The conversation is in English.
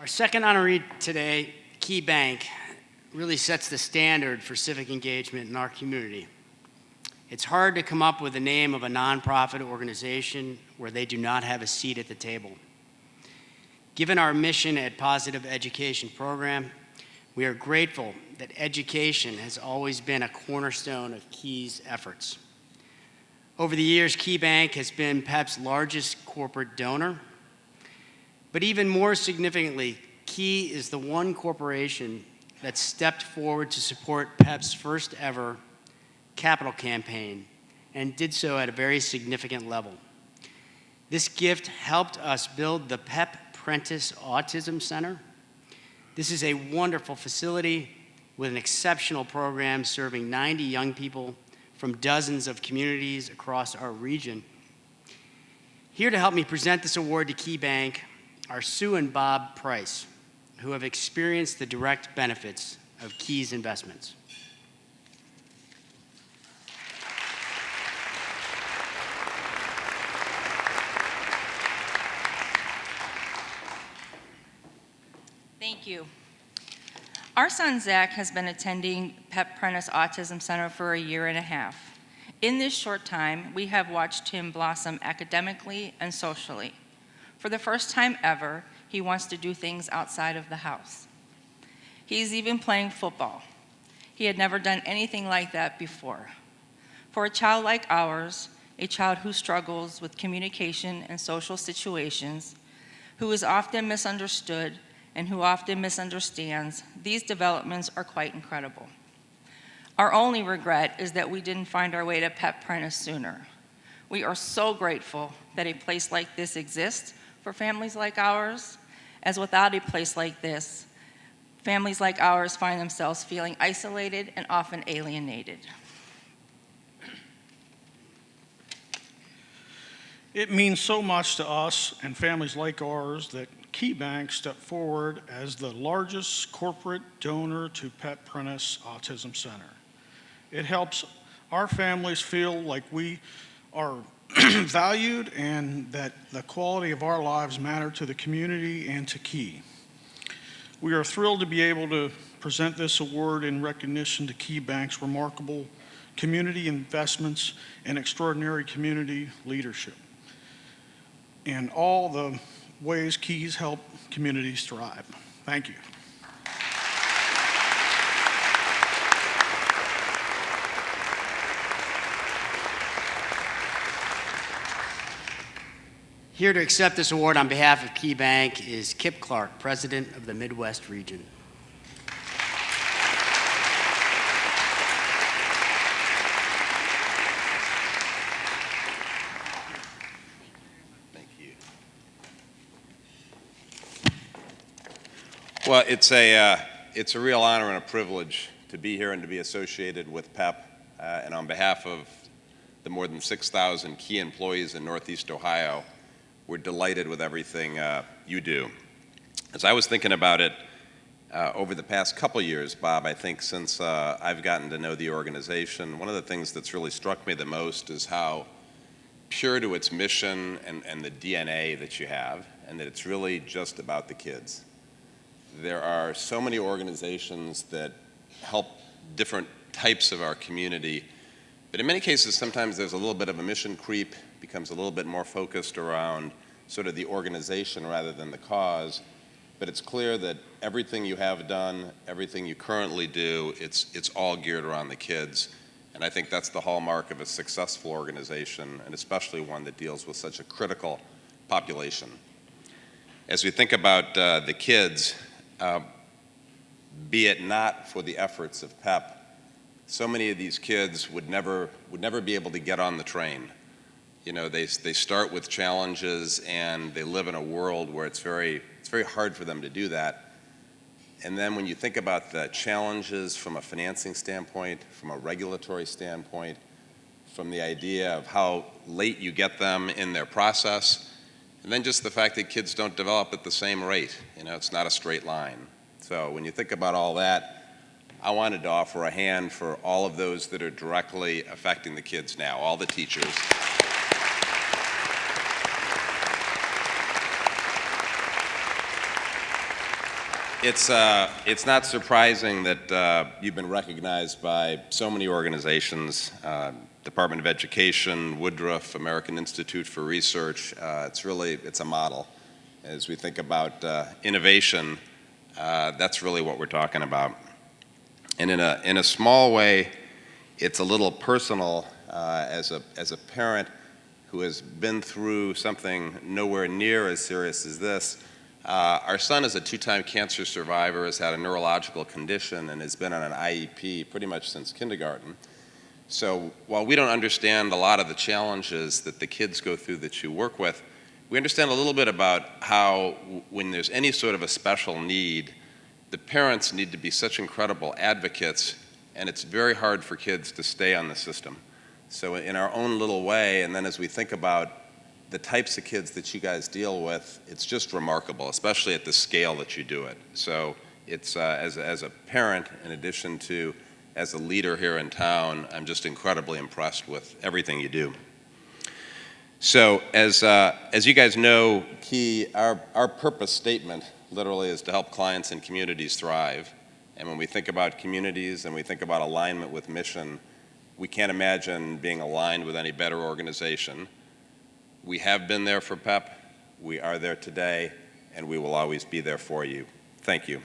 Our second honoree today, KeyBank, really sets the standard for civic engagement in our community. It's hard to come up with the name of a nonprofit organization where they do not have a seat at the table. Given our mission at Positive Education Program, we are grateful that education has always been a cornerstone of Key's efforts. Over the years, KeyBank has been PEP's largest corporate donor. But even more significantly, Key is the one corporation that stepped forward to support PEP's first ever capital campaign and did so at a very significant level. This gift helped us build the PEP Prentice Autism Center. This is a wonderful facility with an exceptional program serving 90 young people from dozens of communities across our region. Here to help me present this award to KeyBank are Sue and Bob Price, who have experienced the direct benefits of Key's investments. Thank you. Our son Zach has been attending PEP Prentice Autism Center for a year and a half. In this short time, we have watched him blossom academically and socially. For the first time ever, he wants to do things outside of the house. He's even playing football. He had never done anything like that before. For a child like ours, a child who struggles with communication and social situations, who is often misunderstood and who often misunderstands, these developments are quite incredible. Our only regret is that we didn't find our way to PEP Prentice sooner. We are so grateful that a place like this exists for families like ours, as without a place like this, families like ours find themselves feeling isolated and often alienated. It means so much to us and families like ours that KeyBank stepped forward as the largest corporate donor to PEP Prentice Autism Center. It helps our families feel like we are valued and that the quality of our lives matter to the community and to Key. We are thrilled to be able to present this award in recognition to KeyBank's remarkable community investments and extraordinary community leadership, and all the ways Keys help communities thrive. Thank you. Here to accept this award on behalf of KeyBank is Kip Clark, President of the Midwest region. Thank you. Well, it's a real honor and a privilege to be here and to be associated with PEP. And on behalf of the more than 6,000 Key employees in Northeast Ohio, we're delighted with everything you do. As I was thinking about it over the past couple years, Bob, I think since I've gotten to know the organization, one of the things that's really struck me the most is how pure to its mission and the DNA that you have, and that it's really just about the kids. There are so many organizations that help different types of our community, but in many cases, sometimes there's a little bit of a mission creep, becomes a little bit more focused around sort of the organization rather than the cause. But it's clear that everything you have done, everything you currently do, it's all geared around the kids. And I think that's the hallmark of a successful organization, and especially one that deals with such a critical population. As we think about the kids, be it not for the efforts of PEP, so many of these kids would never be able to get on the train. You know, they start with challenges and they live in a world where it's very hard for them to do that. And then when you think about the challenges from a financing standpoint, from a regulatory standpoint, from the idea of how late you get them in their process, and then just the fact that kids don't develop at the same rate. You know, it's not a straight line. So when you think about all that, I wanted to offer a hand for all of those that are directly affecting the kids now, all the teachers. It's not surprising that you've been recognized by so many organizations, Department of Education, Woodruff, American Institute for Research. It's a model. As we think about innovation, that's really what we're talking about. And in a small way, it's a little personal as a parent who has been through something nowhere near as serious as this. Our son is a 2-time cancer survivor, has had a neurological condition, and has been on an IEP pretty much since kindergarten. So while we don't understand a lot of the challenges that the kids go through that you work with, we understand a little bit about how when there's any sort of a special need, the parents need to be such incredible advocates, and it's very hard for kids to stay on the system. So in our own little way, and then as we think about the types of kids that you guys deal with, it's just remarkable, especially at the scale that you do it. So it's, as a parent, in addition to as a leader here in town, I'm just incredibly impressed with everything you do. So as you guys know, our purpose statement literally is to help clients and communities thrive. And when we think about communities and we think about alignment with mission, we can't imagine being aligned with any better organization. We have been there for PEP, we are there today, and we will always be there for you. Thank you.